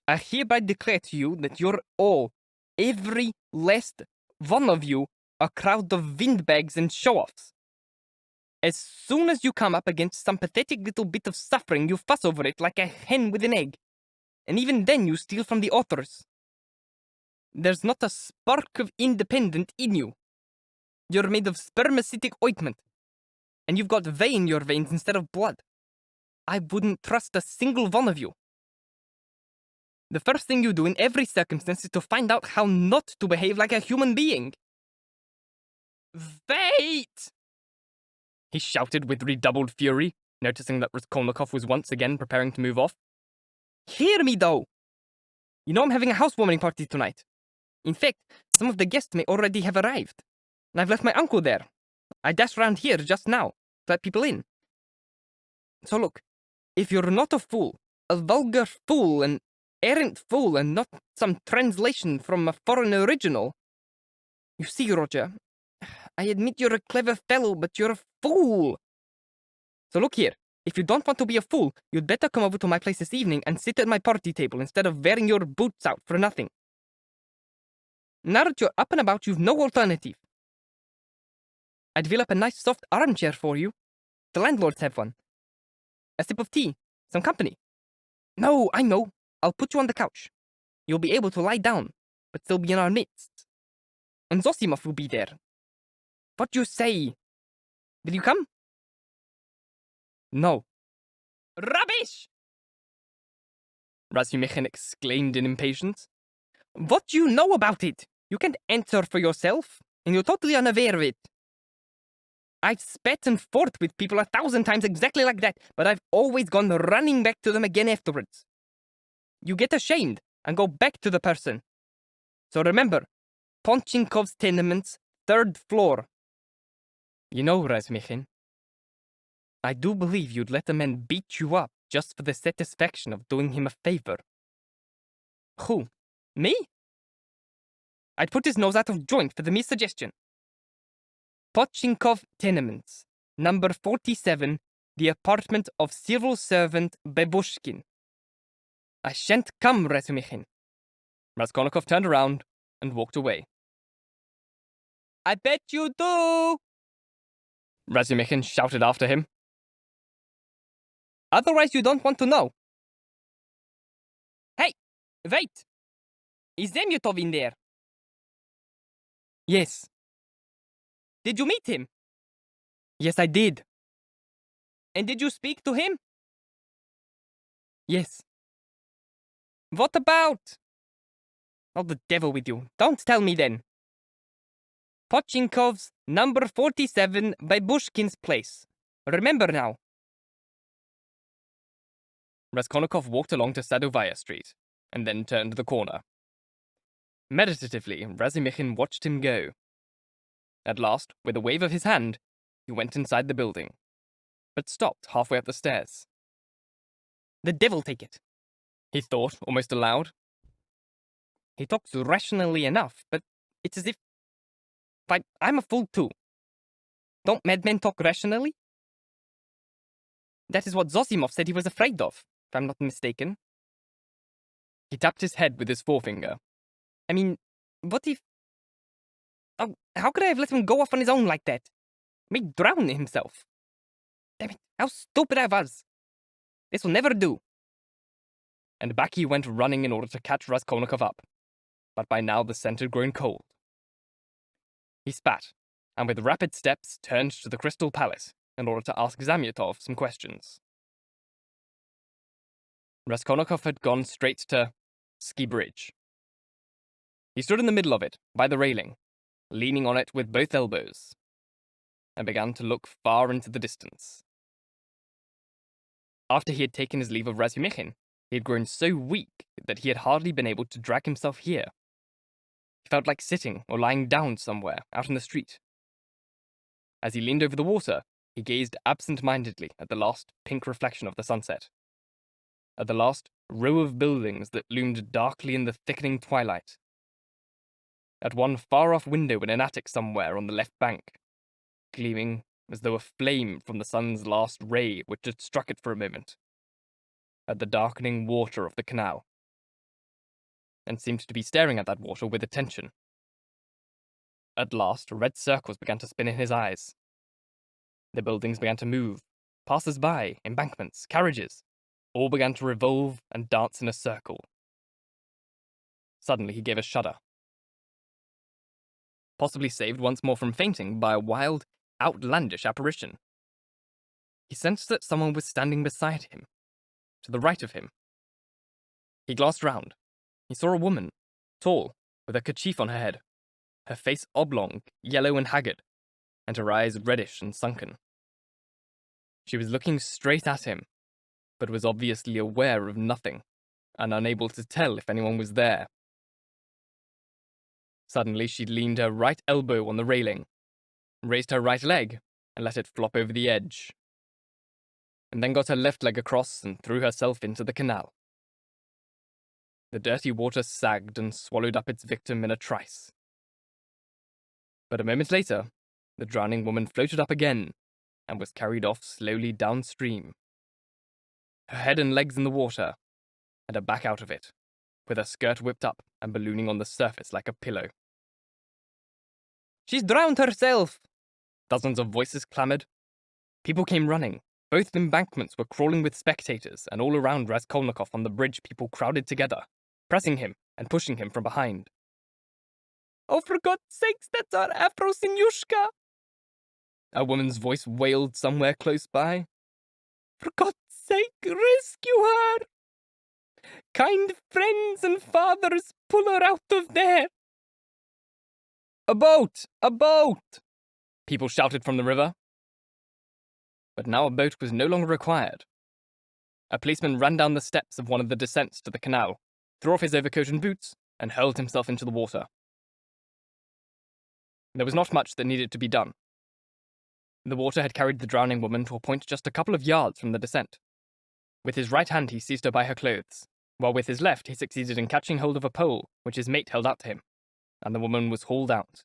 I hereby declare to you that you're all, every last one of you, a crowd of windbags and show-offs. As soon as you come up against some pathetic little bit of suffering, you fuss over it like a hen with an egg. And even then you steal from the authors. There's not a spark of independent in you. You're made of spermacetic ointment. And you've got whey in your veins instead of blood. I wouldn't trust a single one of you. The first thing you do in every circumstance is to find out how not to behave like a human being. Wait! He shouted with redoubled fury, noticing that Raskolnikov was once again preparing to move off. Hear me, though! You know I'm having a housewarming party tonight. In fact, some of the guests may already have arrived. And I've left my uncle there. I dashed round here just now to let people in. So look, if you're not a fool, a vulgar fool, an errant fool, and not some translation from a foreign original... You see, Roger, I admit you're a clever fellow, but you're a fool. So look here, if you don't want to be a fool, you'd better come over to my place this evening and sit at my party table instead of wearing your boots out for nothing. Now that you're up and about, you've no alternative. I'd wheel up a nice soft armchair for you. The landlords have one. A sip of tea, some company. No, I know. I'll put you on the couch. You'll be able to lie down, but still be in our midst. And Zosimov will be there. What do you say? Will you come? No. Rubbish! Razumikhin exclaimed in impatience. What do you know about it? You can't answer for yourself, and you're totally unaware of it. I've spat and fought with people 1,000 times exactly like that, but I've always gone running back to them again afterwards. You get ashamed and go back to the person. So remember, Ponchinkov's tenements, 3rd floor. You know, Razumikhin, I do believe you'd let a man beat you up just for the satisfaction of doing him a favor. Who? Me? I'd put his nose out of joint for the mere suggestion. Podchinkov Tenements, number 47, the apartment of civil servant Babushkin. I shan't come, Razumikhin. Raskolnikov turned around and walked away. I bet you do! Razumikhin shouted after him. Otherwise you don't want to know. Hey, wait! Is Zamyotov in there? Yes. Did you meet him? Yes, I did. And did you speak to him? Yes. What about? Oh, the devil with you. Don't tell me then. Podchinkov's number 47 by Bushkin's place. Remember now. Raskolnikov walked along to Sadovaya Street, and then turned the corner. Meditatively, Razumikhin watched him go. At last, with a wave of his hand, he went inside the building, but stopped halfway up the stairs. The devil take it, he thought, almost aloud. He talks rationally enough, but it's as if I'm a fool too. Don't madmen talk rationally? That is what Zosimov said he was afraid of, if I'm not mistaken. He tapped his head with his forefinger. I mean, what if... Oh, how could I have let him go off on his own like that? May drown himself. Damn it, how stupid I was. This will never do. And back he went running in order to catch Raskolnikov up. But by now the scent had grown cold. He spat, and with rapid steps turned to the Crystal Palace in order to ask Zamyotov some questions. Raskolnikov had gone straight to Ski Bridge. He stood in the middle of it, by the railing, leaning on it with both elbows, and began to look far into the distance. After he had taken his leave of Razumikhin, he had grown so weak that he had hardly been able to drag himself here. He felt like sitting or lying down somewhere, out in the street. As he leaned over the water, he gazed absent-mindedly at the last pink reflection of the sunset, at the last row of buildings that loomed darkly in the thickening twilight, at one far-off window in an attic somewhere on the left bank, gleaming as though a flame from the sun's last ray which had struck it for a moment, at the darkening water of the canal, and seemed to be staring at that water with attention. At last, red circles began to spin in his eyes. The buildings began to move. Passers-by, embankments, carriages, all began to revolve and dance in a circle. Suddenly he gave a shudder. Possibly saved once more from fainting by a wild, outlandish apparition. He sensed that someone was standing beside him, to the right of him. He glanced round. He saw a woman, tall, with a kerchief on her head, her face oblong, yellow and haggard, and her eyes reddish and sunken. She was looking straight at him, but was obviously aware of nothing, and unable to tell if anyone was there. Suddenly she leaned her right elbow on the railing, raised her right leg, and let it flop over the edge, and then got her left leg across and threw herself into the canal. The dirty water sagged and swallowed up its victim in a trice. But a moment later, the drowning woman floated up again and was carried off slowly downstream, her head and legs in the water, and her back out of it, with her skirt whipped up and ballooning on the surface like a pillow. She's drowned herself! Dozens of voices clamoured. People came running. Both embankments were crawling with spectators, and all around Raskolnikov on the bridge people crowded together, pressing him and pushing him from behind. Oh, for God's sakes, that's our Afrosinyushka! A woman's voice wailed somewhere close by. For God's sake, rescue her! Kind friends and fathers, pull her out of there! A boat! A boat! People shouted from the river. But now a boat was no longer required. A policeman ran down the steps of one of the descents to the canal, threw off his overcoat and boots, and hurled himself into the water. There was not much that needed to be done. The water had carried the drowning woman to a point just a couple of yards from the descent. With his right hand he seized her by her clothes, while with his left he succeeded in catching hold of a pole which his mate held out to him. and the woman was hauled out.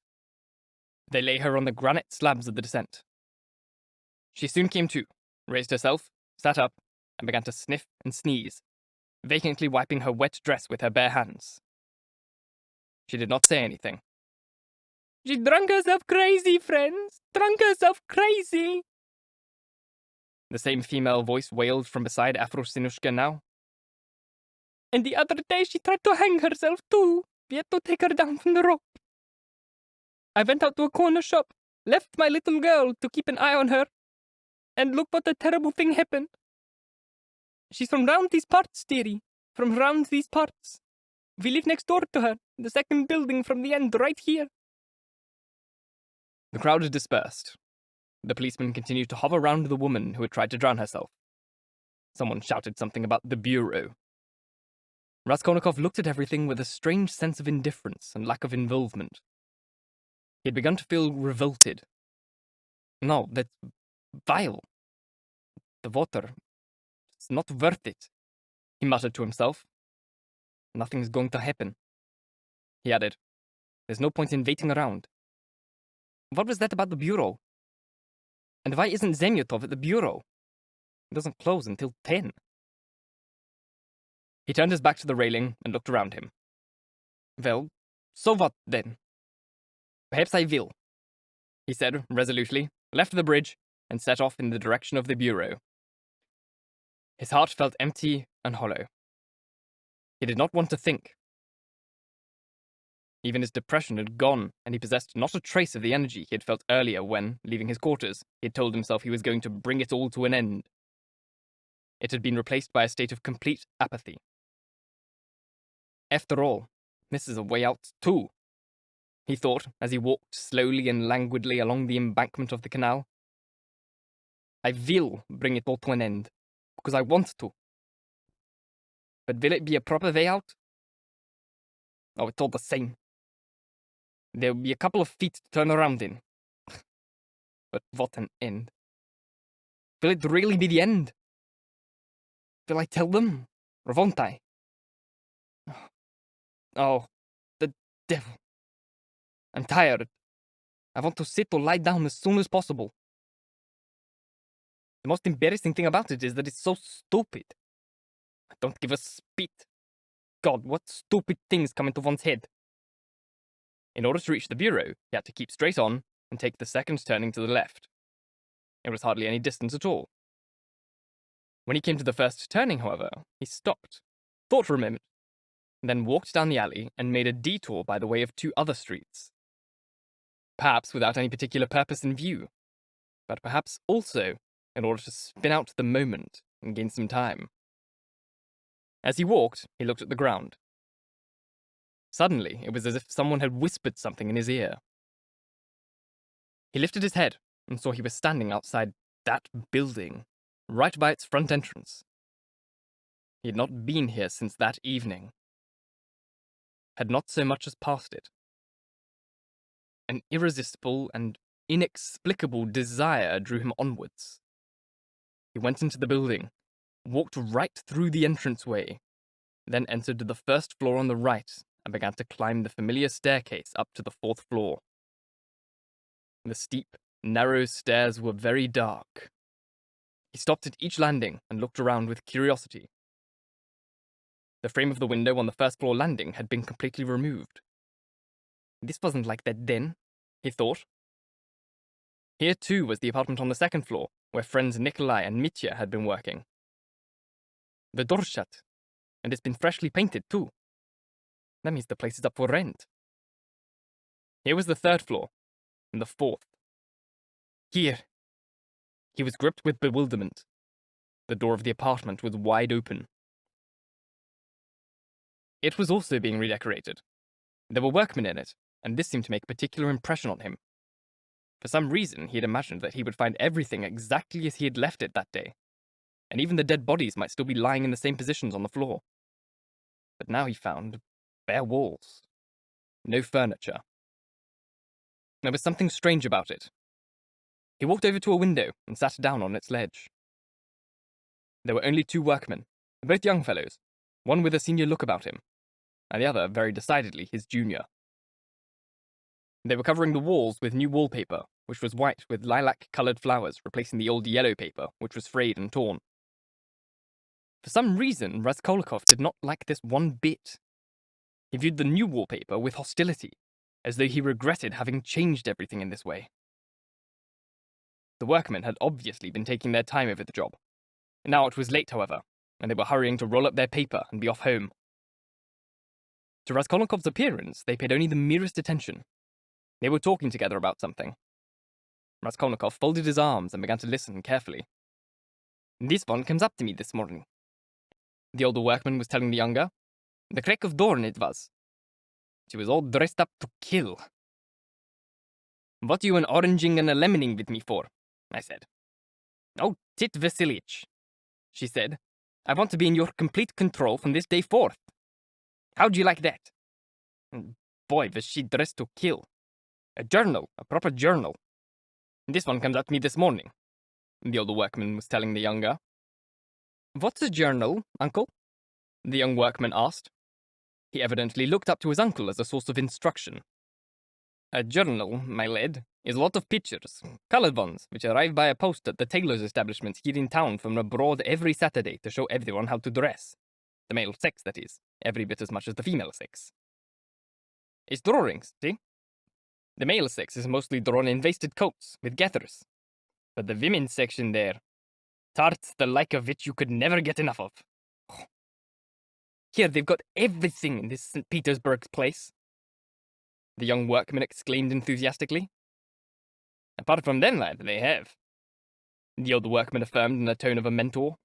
They lay her on the granite slabs of the descent. She soon came to, raised herself, sat up, and began to sniff and sneeze, vacantly wiping her wet dress with her bare hands. She did not say anything. "She drunk herself crazy, friends! Drunk herself crazy!" The same female voice wailed from beside Afrosinushka now. "And the other day she tried to hang herself too. We had to take her down from the rope. I went out to a corner shop, left my little girl to keep an eye on her, and look what a terrible thing happened. She's from round these parts, dearie, from round these parts. We live next door to her, the second building from the end, right here." The crowd had dispersed. The policeman continued to hover round the woman who had tried to drown herself. Someone shouted something about the bureau. Raskolnikov looked at everything with a strange sense of indifference and lack of involvement. He had begun to feel revolted. "No, that's vile. The water, it's not worth it," he muttered to himself. "Nothing's going to happen." He added, "There's no point in waiting around. What was that about the bureau? And why isn't Zamyotov at the bureau? It doesn't close until 10. He turned his back to the railing and looked around him. "Well, so what then? Perhaps I will," he said resolutely, left the bridge, and set off in the direction of the bureau. His heart felt empty and hollow. He did not want to think. Even his depression had gone, and he possessed not a trace of the energy he had felt earlier when, leaving his quarters, he had told himself he was going to bring it all to an end. It had been replaced by a state of complete apathy. After all, this is a way out too, he thought as he walked slowly and languidly along the embankment of the canal. I will bring it all to an end, because I want to. But will it be a proper way out? Oh, it's all the same. There will be a couple of feet to turn around in. But what an end. Will it really be the end? Will I tell them, or won't I? Oh, the devil. I'm tired. I want to sit or lie down as soon as possible. The most embarrassing thing about it is that it's so stupid. I don't give a spit. God, what stupid things come into one's head. In order to reach the bureau, he had to keep straight on and take the second turning to the left. It was hardly any distance at all. When he came to the first turning, however, he stopped, thought for a moment, then walked down the alley and made a detour by the way of two other streets. Perhaps without any particular purpose in view, but perhaps also in order to spin out the moment and gain some time. As he walked, he looked at the ground. Suddenly, it was as if someone had whispered something in his ear. He lifted his head and saw he was standing outside that building, right by its front entrance. He had not been here since that evening. Had not so much as passed it. An irresistible and inexplicable desire drew him onwards. He went into the building, walked right through the entranceway, then entered the first floor on the right and began to climb the familiar staircase up to the 4th floor. The steep, narrow stairs were very dark. He stopped at each landing and looked around with curiosity. The frame of the window on the first floor landing had been completely removed. This wasn't like that then, he thought. Here too was the apartment on the 2nd floor, where friends Nikolai and Mitya had been working. The door's shut, and it's been freshly painted too. That means the place is up for rent. Here was the 3rd floor, and the 4th. Here. He was gripped with bewilderment. The door of the apartment was wide open. It was also being redecorated. There were workmen in it, and this seemed to make a particular impression on him. For some reason, he had imagined that he would find everything exactly as he had left it that day, and even the dead bodies might still be lying in the same positions on the floor. But now he found bare walls. No furniture. There was something strange about it. He walked over to a window and sat down on its ledge. There were only 2 workmen, both young fellows, one with a senior look about him, and the other very decidedly his junior. They were covering the walls with new wallpaper, which was white with lilac-coloured flowers, replacing the old yellow paper, which was frayed and torn. For some reason, Raskolnikov did not like this one bit. He viewed the new wallpaper with hostility, as though he regretted having changed everything in this way. The workmen had obviously been taking their time over the job. Now it was late, however, and they were hurrying to roll up their paper and be off home. To Raskolnikov's appearance, they paid only the merest attention. They were talking together about something. Raskolnikov folded his arms and began to listen carefully. "This one comes up to me this morning," the older workman was telling the younger. "The crack of dawn it was. She was all dressed up to kill. 'What you an oranging and a lemoning with me for?' I said. 'Oh, Tit Vasilyich,' she said. 'I want to be in your complete control from this day forth. How'd you like that?' Boy, was she dressed to kill. A journal, a proper journal. This one comes up to me this morning," the older workman was telling the younger. "What's a journal, uncle?" the young workman asked. He evidently looked up to his uncle as a source of instruction. "A journal, my lad, is a lot of pictures, coloured ones, which arrive by a post at the tailors' establishments here in town from abroad every Saturday to show everyone how to dress. The male sex, that is, every bit as much as the female sex. It's drawings, see? The male sex is mostly drawn in waisted coats, with gathers. But the women's section there, tarts the like of which you could never get enough of. Here they've got everything in this St. Petersburg place," the young workman exclaimed enthusiastically. "Apart from them, lad, they have," the older workman affirmed in the tone of a mentor.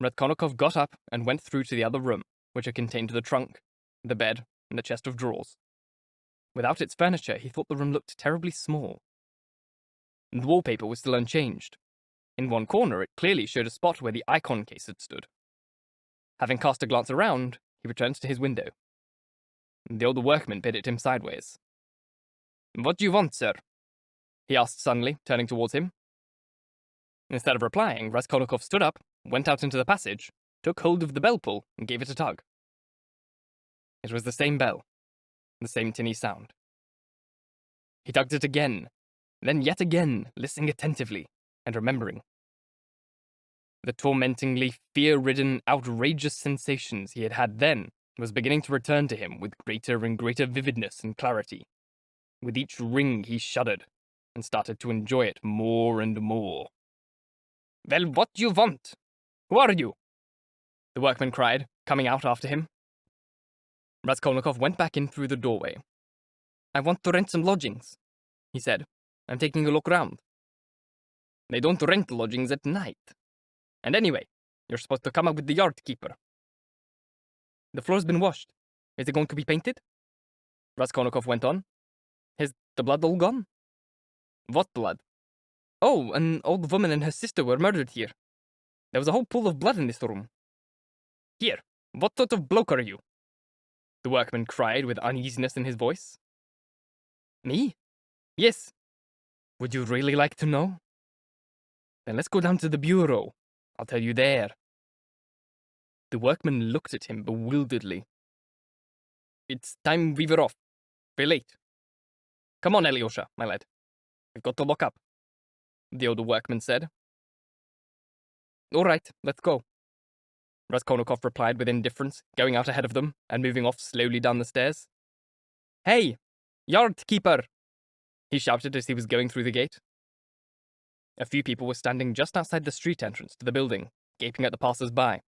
Raskolnikov got up and went through to the other room, which had contained the trunk, the bed, and the chest of drawers. Without its furniture, he thought the room looked terribly small. The wallpaper was still unchanged. In one corner, it clearly showed a spot where the icon case had stood. Having cast a glance around, he returned to his window. The older workman peered at him sideways. "What do you want, sir?" he asked suddenly, turning towards him. Instead of replying, Raskolnikov stood up, went out into the passage, took hold of the bell pull, and gave it a tug. It was the same bell, the same tinny sound. He tugged it again, then yet again, listening attentively and remembering. The tormentingly fear-ridden, outrageous sensations he had had then was beginning to return to him with greater and greater vividness and clarity. With each ring he shuddered, and started to enjoy it more and more. "Well, what do you want? Who are you?" the workman cried, coming out after him. Raskolnikov went back in through the doorway. "I want to rent some lodgings," he said. "I'm taking a look round." "They don't rent lodgings at night. And anyway, you're supposed to come up with the yard keeper." "The floor's been washed. Is it going to be painted?" Raskolnikov went on. "Has the blood all gone?" "What blood?" "Oh, an old woman and her sister were murdered here. There was a whole pool of blood in this room." "Here, what sort of bloke are you?" the workman cried with uneasiness in his voice. "Me? Yes. Would you really like to know? Then let's go down to the bureau. I'll tell you there." The workman looked at him bewilderedly. "It's time we were off. We're late. Come on, Alyosha, my lad. We've got to lock up," the older workman said. "All right, let's go," Raskolnikov replied with indifference, going out ahead of them and moving off slowly down the stairs. "Hey, yard keeper!" he shouted as he was going through the gate. A few people were standing just outside the street entrance to the building, gaping at the passers-by.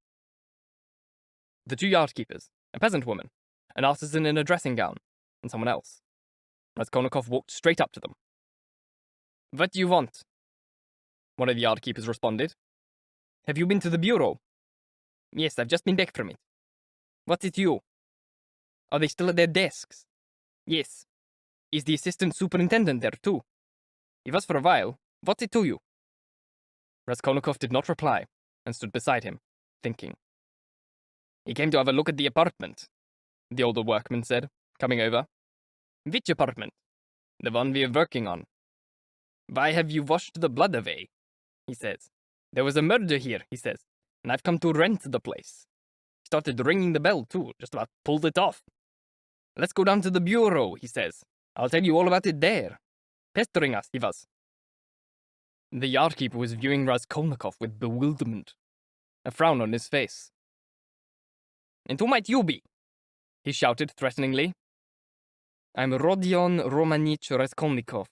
The two yard keepers, a peasant woman, an artisan in a dressing gown, and someone else. Raskolnikov walked straight up to them. "What do you want?" one of the yard keepers responded. "Have you been to the bureau?" "Yes, I've just been back from it." "What's it you?" "Are they still at their desks?" "Yes." "Is the assistant superintendent there too?" "He was for a while. What's it to you?" Raskolnikov did not reply, and stood beside him, thinking. "He came to have a look at the apartment," the older workman said, coming over. "Which apartment?" "The one we are working on." "Why have you washed the blood away?" he says. "There was a murder here," he says, "and I've come to rent the place." He started ringing the bell too, just about pulled it off. "Let's go down to the bureau," he says. I'll tell you all about it there. Pestering us, he was. The yardkeeper was viewing Raskolnikov with bewilderment, a frown on his face. And who might you be? He shouted threateningly. I'm Rodion Romanich Raskolnikov,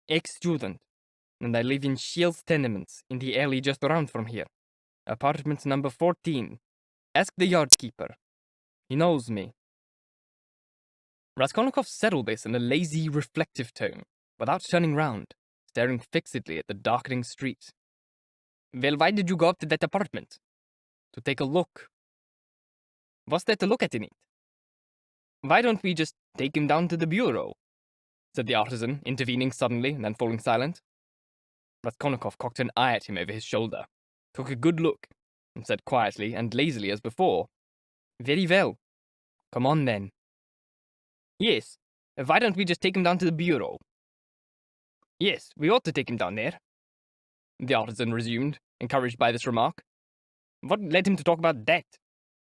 ex-student, and I live in Shields Tenements in the alley just around from here. Apartment number 14. Ask the yardkeeper. He knows me. Raskolnikov said all this in a lazy, reflective tone, without turning round, staring fixedly at the darkening street. Well, why did you go up to that apartment? To take a look. What's there to look at in it? Why don't we just take him down to the bureau? Said the artisan, intervening suddenly and then falling silent. Raskolnikov cocked an eye at him over his shoulder, took a good look, and said quietly and lazily as before, Very well. Come on then. Yes, why don't we just take him down to the bureau? Yes, we ought to take him down there. The artisan resumed, encouraged by this remark. What led him to talk about that?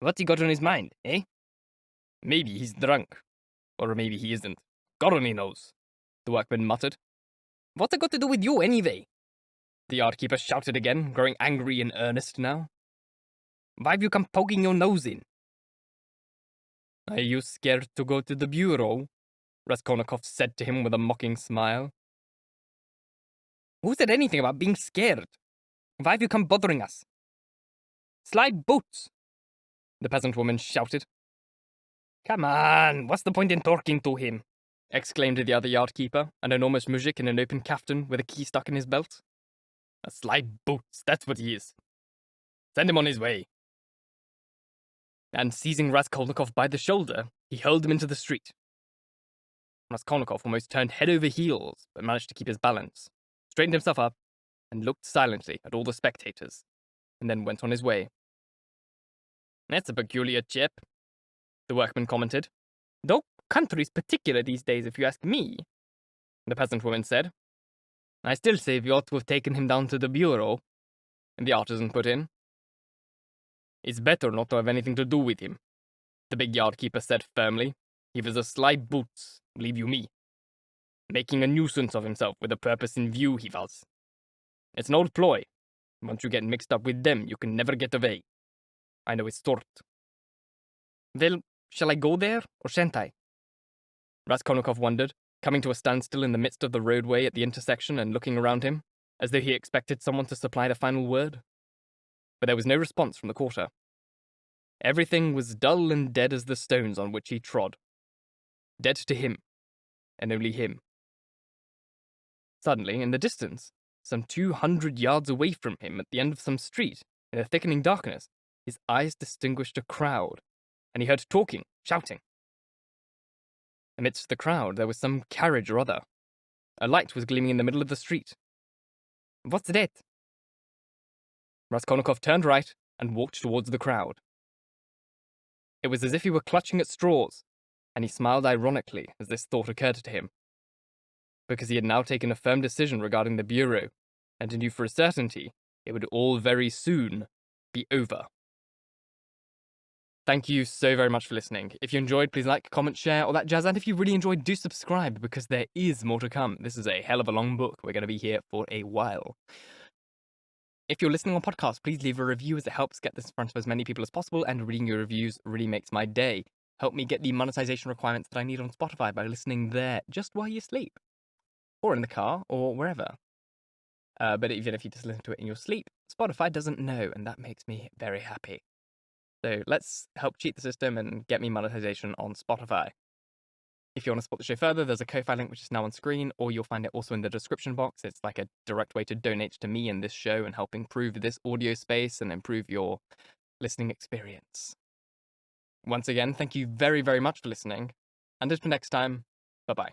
What's he got on his mind, eh? Maybe he's drunk. Or maybe he isn't. God only knows, the workman muttered. What's it got to do with you, anyway? The yardkeeper shouted again, growing angry and earnest now. Why have you come poking your nose in? Are you scared to go to the bureau? Raskolnikov said to him with a mocking smile. Who said anything about being scared? Why have you come bothering us? Slide boots! The peasant woman shouted. Come on, what's the point in talking to him? Exclaimed the other yardkeeper, an enormous muzhik in an open kaftan with a key stuck in his belt. A slide boots, that's what he is. Send him on his way. And seizing Raskolnikov by the shoulder, he hurled him into the street. Raskolnikov almost turned head over heels, but managed to keep his balance, straightened himself up, and looked silently at all the spectators, and then went on his way. That's a peculiar chap, the workman commented. Though country's particular these days, if you ask me, the peasant woman said. I still say we ought to have taken him down to the bureau, and the artisan put in. It's better not to have anything to do with him, the big yardkeeper said firmly. He was a sly boots, believe you me. Making a nuisance of himself with a purpose in view, he was. It's an old ploy. Once you get mixed up with them, you can never get away. I know his sort. Well, shall I go there, or shan't I? Raskolnikov wondered, coming to a standstill in the midst of the roadway at the intersection and looking around him, as though he expected someone to supply the final word. But there was no response from the quarter. Everything was dull and dead as the stones on which he trod. Dead to him, and only him. Suddenly, in the distance, some 200 yards away from him at the end of some street, in the thickening darkness, his eyes distinguished a crowd, and he heard talking, shouting. Amidst the crowd there was some carriage or other. A light was gleaming in the middle of the street. What's that? Raskolnikov turned right and walked towards the crowd. It was as if he were clutching at straws, and he smiled ironically as this thought occurred to him. Because he had now taken a firm decision regarding the bureau, and he knew for a certainty it would all very soon be over. Thank you so very much for listening. If you enjoyed, please like, comment, share, all that jazz. And if you really enjoyed, do subscribe, because there is more to come. This is a hell of a long book. We're going to be here for a while. If you're listening on podcast, please leave a review, as it helps get this in front of as many people as possible, and reading your reviews really makes my day. Help me get the monetization requirements that I need on Spotify by listening there just while you sleep. Or in the car, or wherever. But even if you just listen to it in your sleep, Spotify doesn't know, and that makes me very happy. So let's help cheat the system and get me monetization on Spotify. If you want to support the show further, there's a Ko-Fi link which is now on screen, or you'll find it also in the description box. It's like a direct way to donate to me and this show and help improve this audio space and improve your listening experience. Once again, thank you very, very much for listening. And until next time, bye-bye.